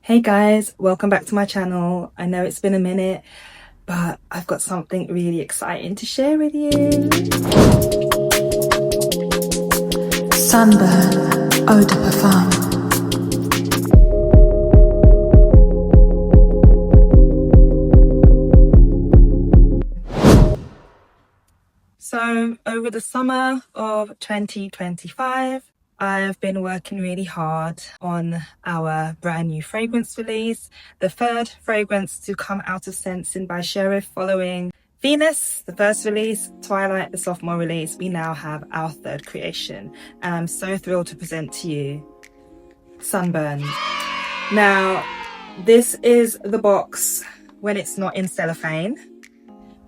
Hey guys, welcome back to my channel. I know it's been a minute, but I've got something really exciting to share with you. Sunburn Eau de Parfum. So over the summer of 2025, I've been working really hard on our brand new fragrance release, the third fragrance to come out of Sense'N By Sherif following Venus, the first release, Twilight, the sophomore release. We now have our third creation, and I'm so thrilled to present to you Sunburn. Now, this is the box when it's not in cellophane.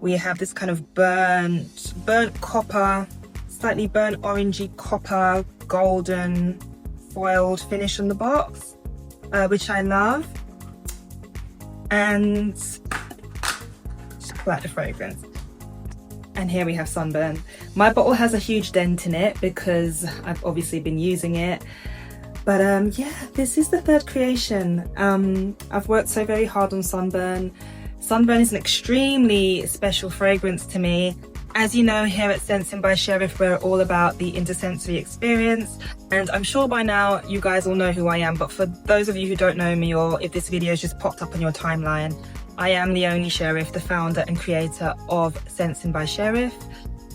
We have this kind of burnt copper, slightly burnt orangey copper, golden foiled finish on the box, which I love. And just like the fragrance. And here we have Sunburn. My bottle has a huge dent in it because I've obviously been using it. But yeah, this is the third creation. I've worked so very hard on Sunburn. Sunburn is an extremely special fragrance to me. As you know, here at Sense'N By Sherif, we're all about the intersensory experience. And I'm sure by now you guys all know who I am, but for those of you who don't know me, or if this video has just popped up on your timeline, I am Leonie Sherif, the founder and creator of Sense'N By Sherif.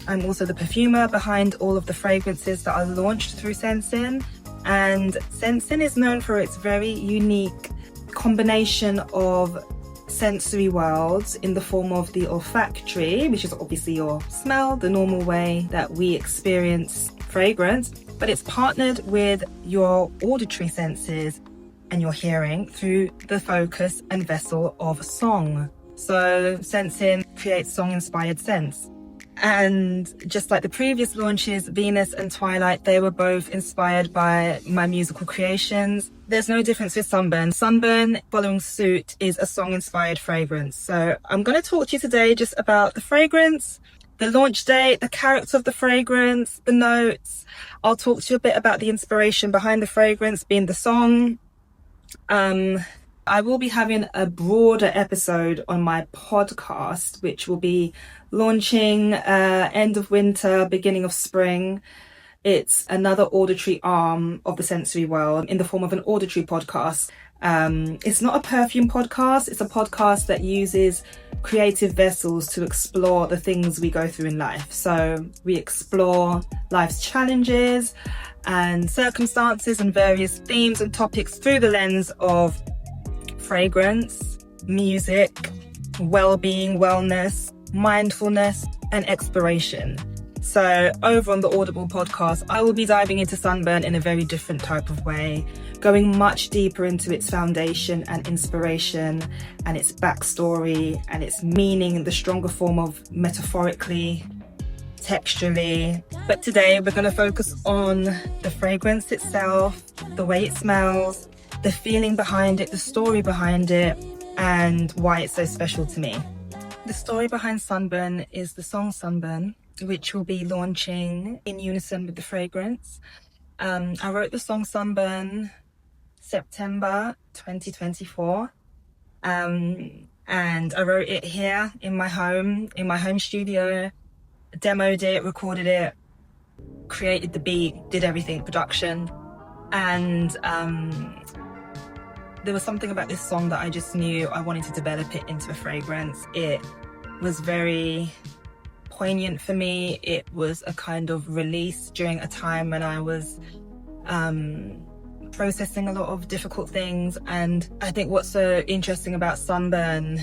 I'm also the perfumer behind all of the fragrances that are launched through Sense'N. And Sense'N is known for its very unique combination of sensory worlds in the form of the olfactory, which is obviously your smell, the normal way that we experience fragrance, but it's partnered with your auditory senses and your hearing through the focus and vessel of song. So Sense'N creates song-inspired scents. And just like the previous launches, Venus and Twilight, they were both inspired by my musical creations. There's no difference with Sunburn. Sunburn, following suit, is a song-inspired fragrance. So I'm going to talk to you today just about the fragrance, the launch date, the character of the fragrance, the notes. I'll talk to you a bit about the inspiration behind the fragrance, being the song. I will be having a broader episode on my podcast, which will be launching end of winter, beginning of spring. It's another auditory arm of the sensory world in the form of an auditory podcast. It's not a perfume podcast. It's a podcast that uses creative vessels to explore the things we go through in life. So we explore life's challenges and circumstances and various themes and topics through the lens of fragrance, music, well-being, wellness, mindfulness, and exploration. So over on the Audible podcast, I will be diving into Sunburn in a very different type of way, going much deeper into its foundation and inspiration and its backstory and its meaning in the stronger form of metaphorically, texturally. But today we're going to focus on the fragrance itself, the way it smells, the feeling behind it, the story behind it, and why it's so special to me. The story behind Sunburn is the song Sunburn, which will be launching in unison with the fragrance. I wrote the song Sunburn September 2024, and I wrote it here in my home studio, demoed it, recorded it, created the beat, did everything, production, and there was something about this song that I just knew I wanted to develop it into a fragrance. It was very poignant for me. It was a kind of release during a time when I was processing a lot of difficult things. And I think what's so interesting about Sunburn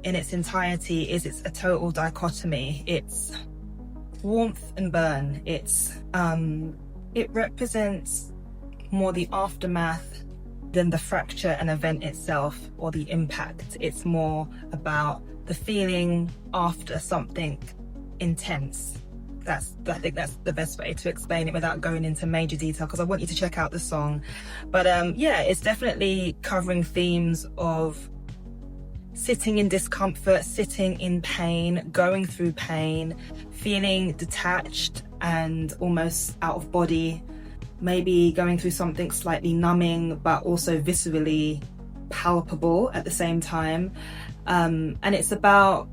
in its entirety is it's a total dichotomy. It's warmth and burn. It represents more the aftermath than the fracture and event itself or the impact. It's more about the feeling after something intense. I think that's the best way to explain it without going into major detail, because I want you to check out the song. But yeah, it's definitely covering themes of sitting in discomfort, sitting in pain, going through pain, feeling detached and almost out of body maybe going through something slightly numbing but also viscerally palpable at the same time. And it's about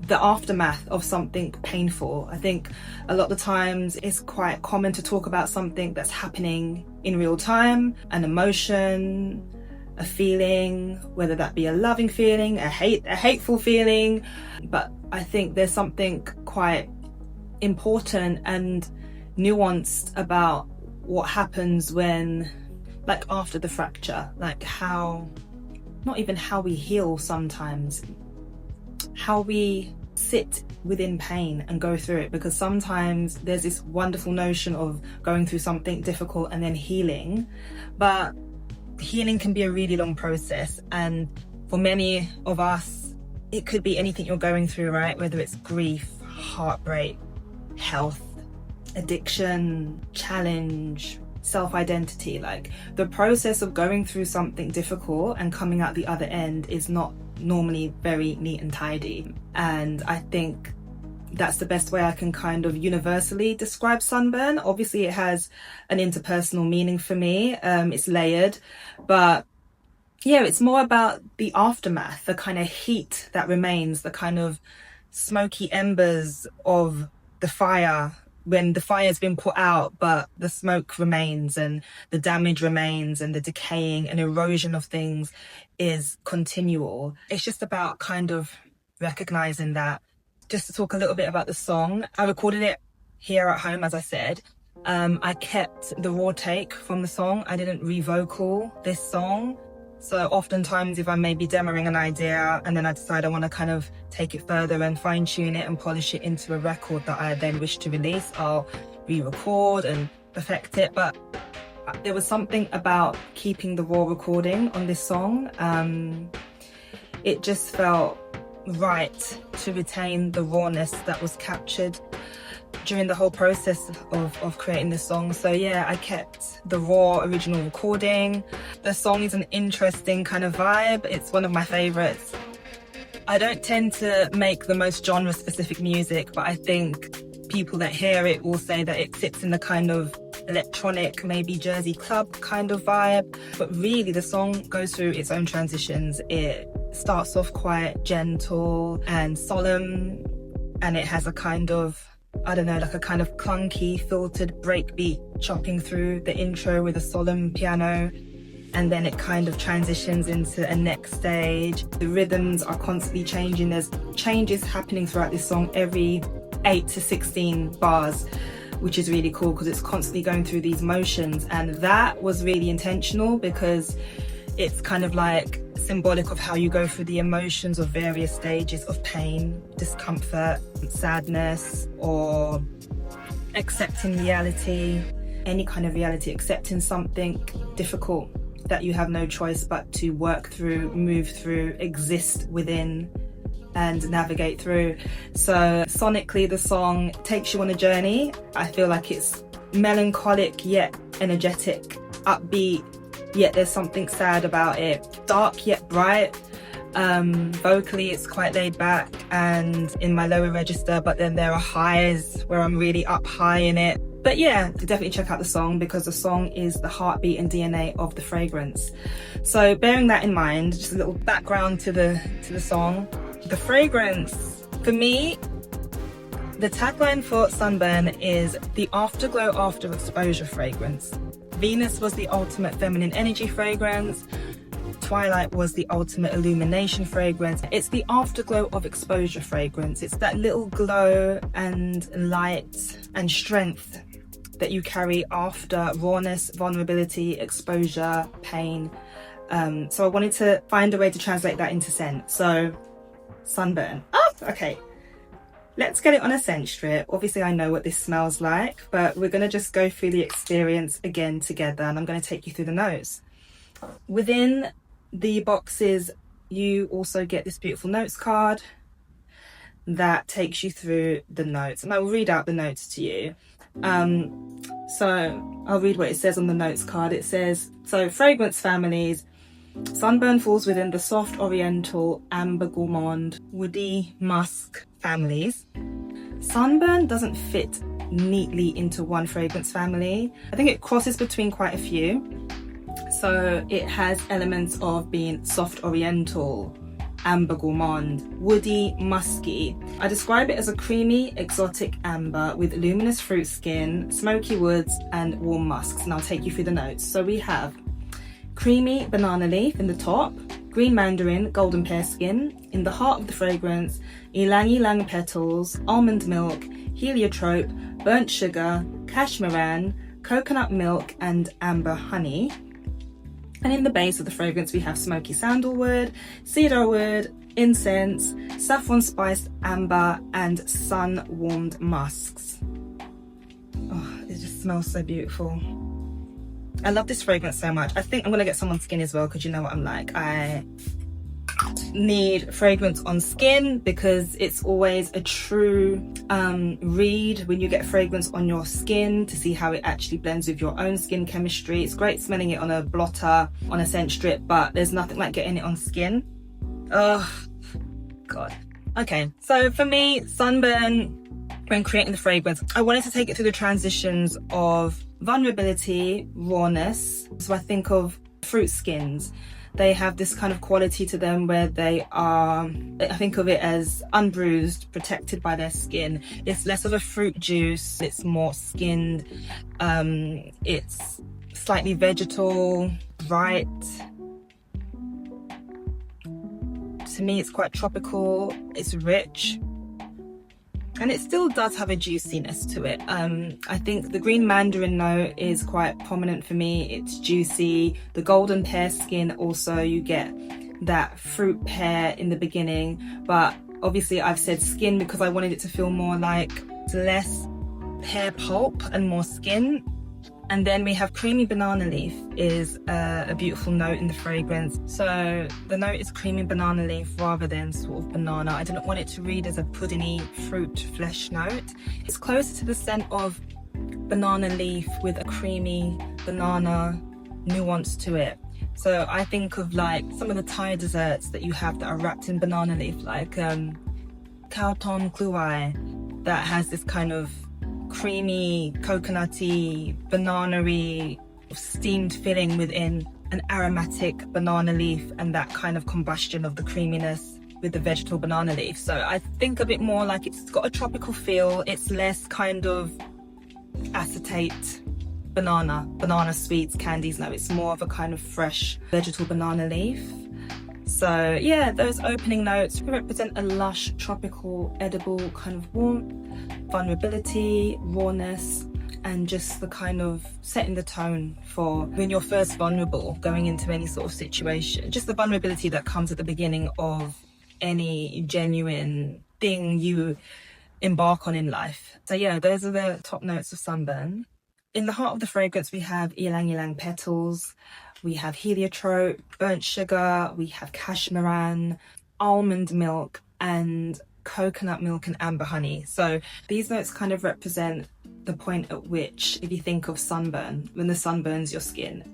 the aftermath of something painful. I think a lot of the times it's quite common to talk about something that's happening in real time, an emotion, a feeling, whether that be a loving feeling, a hateful feeling. But I think there's something quite important and nuanced about what happens when, like, after the fracture, like how, not even how we heal sometimes, how we sit within pain and go through it. Because sometimes there's this wonderful notion of going through something difficult and then healing, but healing can be a really long process. And for many of us, it could be anything you're going through, right? Whether it's grief, heartbreak, health, addiction, challenge, self-identity. Like, the process of going through something difficult and coming out the other end is not normally very neat and tidy. And I think that's the best way I can kind of universally describe sunburn. Obviously it has an interpersonal meaning for me, it's layered, but yeah, it's more about the aftermath, the kind of heat that remains, the kind of smoky embers of the fire when the fire's been put out, but the smoke remains and the damage remains and the decaying and erosion of things is continual. It's just about kind of recognizing that. Just to talk a little bit about the song, I recorded it here at home, as I said. I kept the raw take from the song. I didn't re-vocal this song. So oftentimes if I'm maybe demoing an idea and then I decide I want to kind of take it further and fine tune it and polish it into a record that I then wish to release, I'll re-record and perfect it. But there was something about keeping the raw recording on this song. It just felt right to retain the rawness that was captured during the whole process of creating this song. So yeah, I kept the raw original recording. The song is an interesting kind of vibe. It's one of my favorites. I don't tend to make the most genre specific music, but I think people that hear it will say that it sits in the kind of electronic, maybe Jersey club kind of vibe. But really the song goes through its own transitions. It starts off quite gentle and solemn, and it has a kind of, I don't know, like a kind of clunky filtered breakbeat chopping through the intro with a solemn piano, and then it kind of transitions into a next stage. The rhythms are constantly changing. There's changes happening throughout this song every 8 to 16 bars, which is really cool because it's constantly going through these motions. And that was really intentional because it's kind of like symbolic of how you go through the emotions of various stages of pain, discomfort, sadness, or accepting reality, any kind of reality, accepting something difficult that you have no choice but to work through, move through, exist within, and navigate through. So sonically, the song takes you on a journey. I feel like it's melancholic yet energetic, upbeat, yet there's something sad about it, dark yet bright. Vocally it's quite laid back and in my lower register, but then there are highs where I'm really up high in it. But yeah, definitely check out the song because the song is the heartbeat and DNA of the fragrance. So bearing that in mind, just a little background to the song. The fragrance, for me, the tagline for Sunburn is the afterglow after exposure fragrance. Venus was the ultimate feminine energy fragrance. Twilight was the ultimate illumination fragrance. It's the afterglow of exposure fragrance. It's that little glow and light and strength that you carry after rawness, vulnerability, exposure, pain. So I wanted to find a way to translate that into scent. So sunburn. Oh, okay. Let's get it on a scent strip. Obviously I know what this smells like, but we're gonna just go through the experience again together, and I'm gonna take you through the notes. Within the boxes, you also get this beautiful notes card that takes you through the notes, and I will read out the notes to you. So I'll read what it says on the notes card. It says, so fragrance families, sunburn falls within the soft oriental, amber gourmand, woody musk families. Sunburn doesn't fit neatly into one fragrance family. I think it crosses between quite a few. So it has elements of being soft oriental, amber gourmand, woody, musky. I describe it as a creamy, exotic amber with luminous fruit skin, smoky woods, and warm musks. And I'll take you through the notes. So we have creamy banana leaf in the top, green mandarin, golden pear skin. In the heart of the fragrance, ylang ylang petals, almond milk, heliotrope, burnt sugar, cashmeran, coconut milk, and amber honey. And in the base of the fragrance, we have smoky sandalwood, cedarwood, incense, saffron spiced amber, and sun warmed musks. Oh, it just smells so beautiful. I love this fragrance so much. I think I'm gonna get some on skin as well, because you know what I'm like. I need fragrance on skin because it's always a true read when you get fragrance on your skin to see how it actually blends with your own skin chemistry. It's great smelling it on a blotter, on a scent strip, but there's nothing like getting it on skin. Oh god. Okay, so for me, Sunburn, when creating the fragrance, I wanted to take it through the transitions of vulnerability, rawness. So I think of fruit skins. They have this kind of quality to them where they are, I think of it as unbruised, protected by their skin. It's less of a fruit juice, it's more skinned, it's slightly vegetal, bright. To me, it's quite tropical, it's rich. And it still does have a juiciness to it. I think the green mandarin note is quite prominent for me. It's juicy. The golden pear skin also, you get that fruit pear in the beginning, but obviously I've said skin because I wanted it to feel more like less pear pulp and more skin. And then we have creamy banana leaf is a beautiful note in the fragrance. So the note is creamy banana leaf rather than sort of banana. I didn't want it to read as a puddingy fruit flesh note. It's closer to the scent of banana leaf with a creamy banana nuance to it. So I think of like some of the Thai desserts that you have that are wrapped in banana leaf, like 𝐒𝐿𝐴 𝐿, that has this kind of creamy, coconutty, banana-y, steamed filling within an aromatic banana leaf, and that kind of combustion of the creaminess with the vegetal banana leaf. So I think a bit more like it's got a tropical feel. It's less kind of acetate banana sweets, candies. No, it's more of a kind of fresh vegetal banana leaf. So yeah, those opening notes represent a lush, tropical, edible kind of warmth, vulnerability, rawness, and just the kind of setting the tone for when you're first vulnerable going into any sort of situation. Just the vulnerability that comes at the beginning of any genuine thing you embark on in life. So yeah, those are the top notes of Sunburn. In the heart of the fragrance, we have ylang ylang petals, we have heliotrope, burnt sugar, we have cashmeran, almond milk, and coconut milk and amber honey. So these notes kind of represent the point at which, if you think of sunburn, when the sun burns your skin,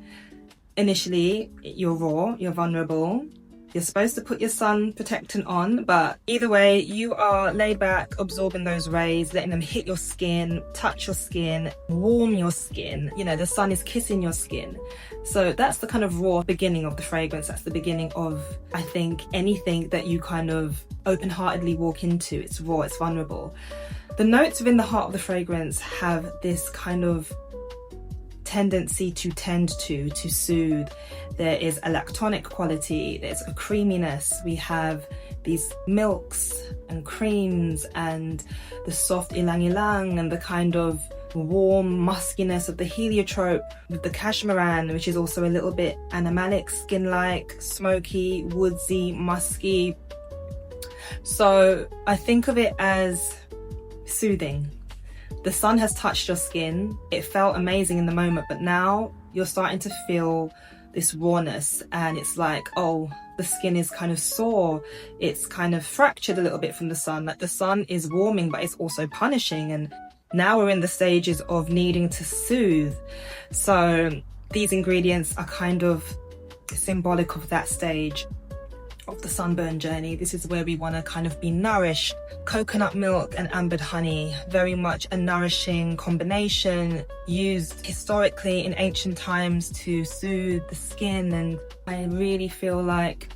initially you're raw, you're vulnerable, you're supposed to put your sun protectant on, but either way you are laid back, absorbing those rays, letting them hit your skin, touch your skin, warm your skin. You know, the sun is kissing your skin. So that's the kind of raw beginning of the fragrance. That's the beginning of, I think, anything that you kind of open-heartedly walk into. It's raw, it's vulnerable. The notes within the heart of the fragrance have this kind of tendency to tend to soothe. There is a lactonic quality, there's a creaminess, we have these milks and creams and the soft ylang ylang and the kind of warm muskiness of the heliotrope with the cashmeran, which is also a little bit animalic, skin-like, smoky, woodsy, musky. So I think of it as soothing. The sun has touched your skin, it felt amazing in the moment, but now you're starting to feel this rawness, and it's like, oh, the skin is kind of sore, it's kind of fractured a little bit from the sun, like the sun is warming but it's also punishing, and now we're in the stages of needing to soothe. So these ingredients are kind of symbolic of that stage. of the sunburn journey. This is where we want to kind of be nourished. Coconut milk and ambered honey, very much a nourishing combination, used historically in ancient times to soothe the skin. And I really feel like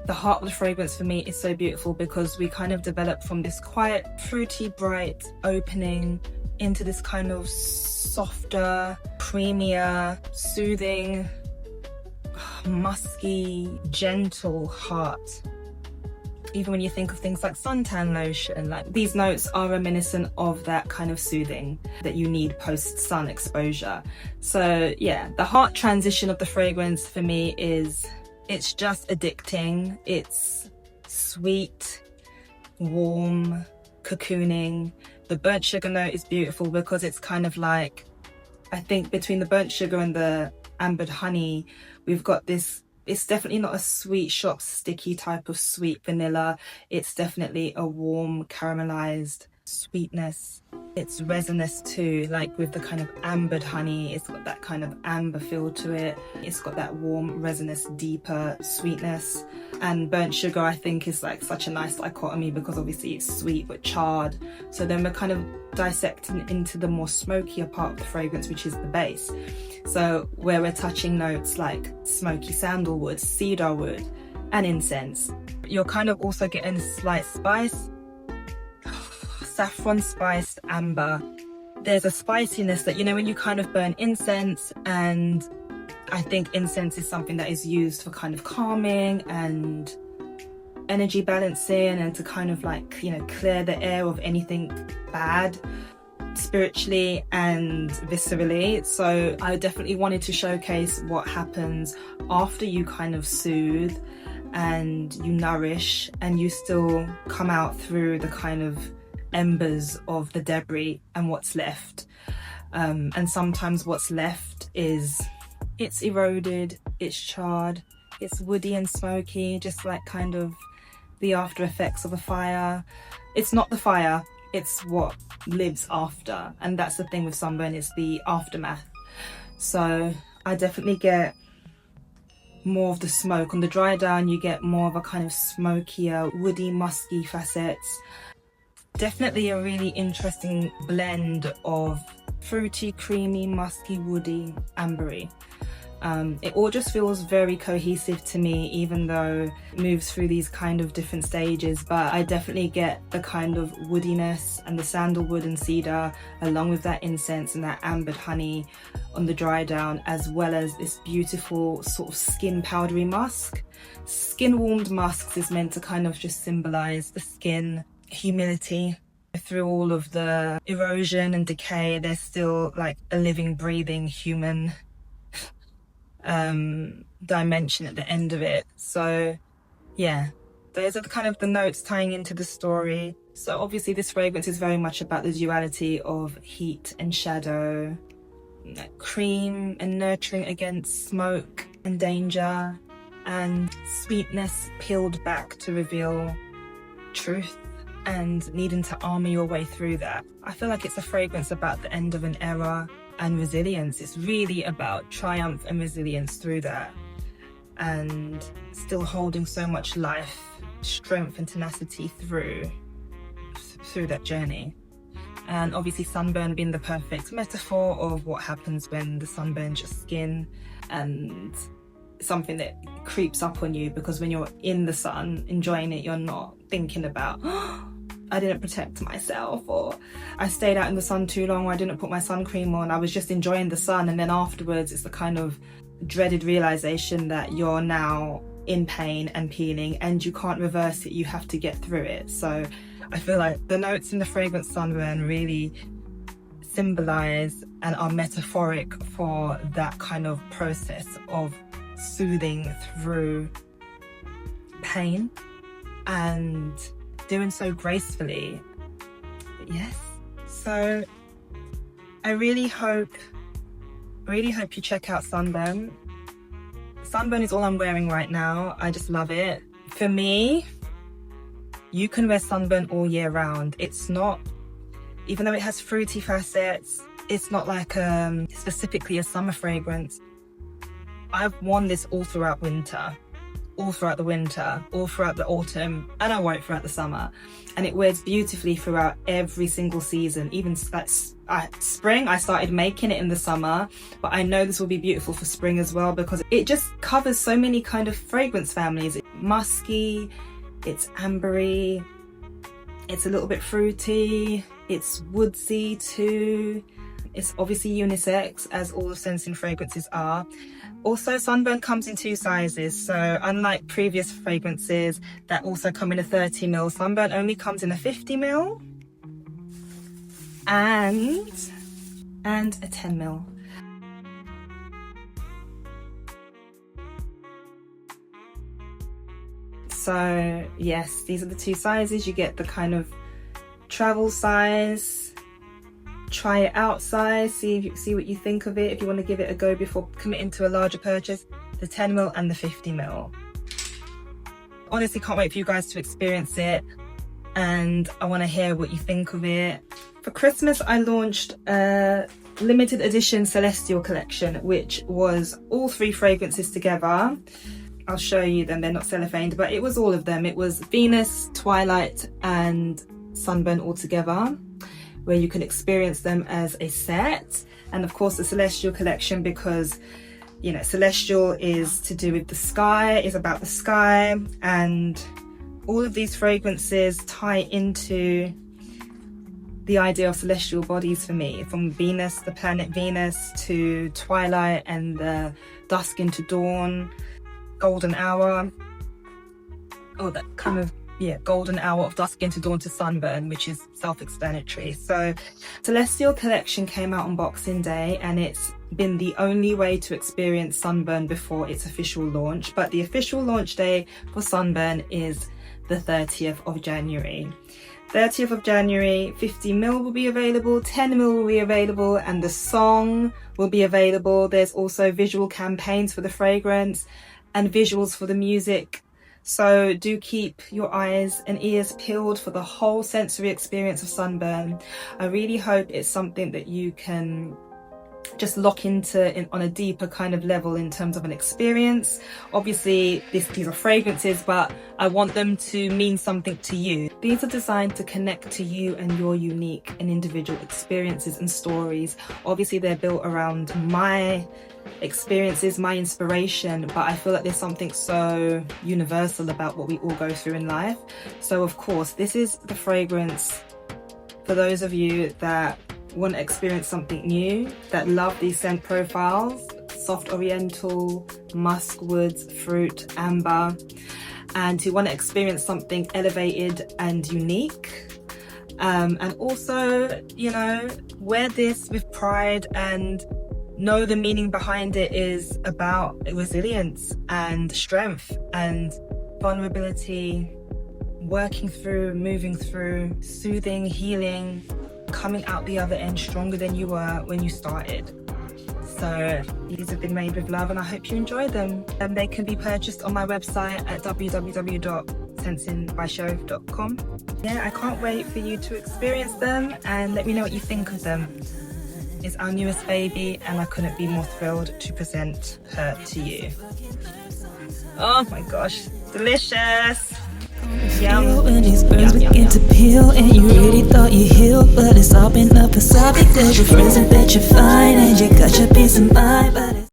the heart of the fragrance for me is so beautiful because we kind of develop from this quiet, fruity, bright opening into this kind of softer, creamier, soothing, musky, gentle heart. Even when you think of things like suntan lotion, like these notes are reminiscent of that kind of soothing that you need post sun exposure. So yeah, the heart transition of the fragrance for me is, it's just addicting. It's sweet, warm, cocooning. The burnt sugar note is beautiful because it's kind of like, I think between the burnt sugar and the ambered honey, we've got this, it's definitely not a sweet shop sticky type of sweet vanilla. It's definitely a warm caramelized sweetness. It's resinous too, like with the kind of ambered honey, it's got that kind of amber feel to it. It's got that warm, resinous, deeper sweetness. And burnt sugar, I think, is like such a nice dichotomy because obviously it's sweet but charred. So then we're kind of dissecting into the more smokier part of the fragrance, which is the base. So where we're touching notes like smoky sandalwood, cedarwood, and incense. You're kind of also getting slight spice, saffron spiced amber. There's a spiciness that, you know, when you kind of burn incense, and I think incense is something that is used for kind of calming and energy balancing and to kind of like, you know, clear the air of anything bad spiritually and viscerally. So I definitely wanted to showcase what happens after you kind of soothe and you nourish and you still come out through the kind of embers of the debris and what's left. And sometimes what's left is, it's eroded, it's charred, it's woody and smoky, just like kind of the after effects of a fire. It's not the fire, it's what lives after. And that's the thing with sunburn, it's the aftermath. So I definitely get more of the smoke. On the dry down, you get more of a kind of smokier, woody, musky facets. Definitely a really interesting blend of fruity, creamy, musky, woody, ambery. It all just feels very cohesive to me, even though it moves through these kind of different stages. But I definitely get the kind of woodiness and the sandalwood and cedar, along with that incense and that ambered honey on the dry down, as well as this beautiful sort of skin powdery musk. Skin warmed musks is meant to kind of just symbolize the skin, humility. Through all of the erosion and decay, there's still like a living, breathing human dimension at the end of it. So yeah, those are kind of the notes tying into the story. So obviously this fragrance is very much about the duality of heat and shadow, cream and nurturing against smoke and danger, and sweetness peeled back to reveal truth and needing to armor your way through that. I feel like it's a fragrance about the end of an era and resilience. It's really about triumph and resilience through that, and still holding so much life, strength and tenacity through that journey. And obviously sunburn being the perfect metaphor of what happens when the sun burns your skin, and something that creeps up on you, because when you're in the sun enjoying it, you're not thinking about, oh, I didn't protect myself, or I stayed out in the sun too long, or I didn't put my sun cream on. I was just enjoying the sun, and then afterwards it's the kind of dreaded realization that you're now in pain and peeling and you can't reverse it, you have to get through it. So I feel like the notes in the fragrance sunburn really symbolize and are metaphoric for that kind of process of soothing through pain and doing so gracefully. Yes, so I really hope you check out sunburn. Sunburn is all I'm wearing right now. I just love it. For me, you can wear sunburn all year round. It's not, even though it has fruity facets, it's not like specifically a summer fragrance. I've worn this all throughout winter. all throughout the winter, all throughout the autumn, and I wear it throughout the summer. And it wears beautifully throughout every single season. Even like spring, I started making it in the summer, but I know this will be beautiful for spring as well because it just covers so many kind of fragrance families. It's musky, it's ambery, it's a little bit fruity, it's woodsy too. It's obviously unisex, as all of Sense'N fragrances are. Also, Sunburn comes in 2 sizes, so unlike previous fragrances that also come in a 30ml, Sunburn only comes in a 50ml and a 10ml. So yes, these are the 2 sizes. You get the kind of travel size, try it out size, see what you think of it if you want to give it a go before committing to a larger purchase, the 10ml and the 50ml. Honestly, can't wait for you guys to experience it, and I want to hear what you think of it. For Christmas, I launched a limited edition Celestial collection, which was all 3 fragrances together. I'll show you them, they're not cellophaned, but it was all of them. It was Venus, Twilight and Sunburn all together, where you can experience them as a set. And of course the Celestial collection, because you know, Celestial is to do with the sky, is about the sky, and all of these fragrances tie into the idea of celestial bodies for me, from Venus, the planet Venus, to Twilight and the dusk into dawn, golden hour, oh that kind of, yeah, golden hour of dusk into dawn to Sunburn, which is self-explanatory. So Celestial collection came out on Boxing Day, and it's been the only way to experience Sunburn before its official launch, but the official launch day for Sunburn is the 30th of January. 30th of January, 50ml will be available, 10ml will be available, and the song will be available. There's also visual campaigns for the fragrance and visuals for the music. So do keep your eyes and ears peeled for the whole sensory experience of Sunburn. I really hope it's something that you can just lock into on a deeper kind of level in terms of an experience. Obviously these are fragrances, but I want them to mean something to you. These are designed to connect to you and your unique and individual experiences and stories. Obviously they're built around my experiences, my inspiration, but I feel like there's something so universal about what we all go through in life. So of course this is the fragrance for those of you that want to experience something new, that love these scent profiles, soft oriental, musk woods, fruit, amber, and who want to experience something elevated and unique. And also, you know, wear this with pride and know the meaning behind it is about resilience and strength and vulnerability, working through, moving through, soothing, healing, coming out the other end stronger than you were when you started. So these have been made with love, and I hope you enjoy them. They can be purchased on my website at www.sense'nbysherif.com. Yeah, I can't wait for you to experience them and let me know what you think of them. It's our newest baby, and I couldn't be more thrilled to present her to you. Oh my gosh, delicious! Yum. When these birds begin to peel and you really thought you healed, but it's all been a facade because your friends think that you're fine and you got your peace of mind, but it's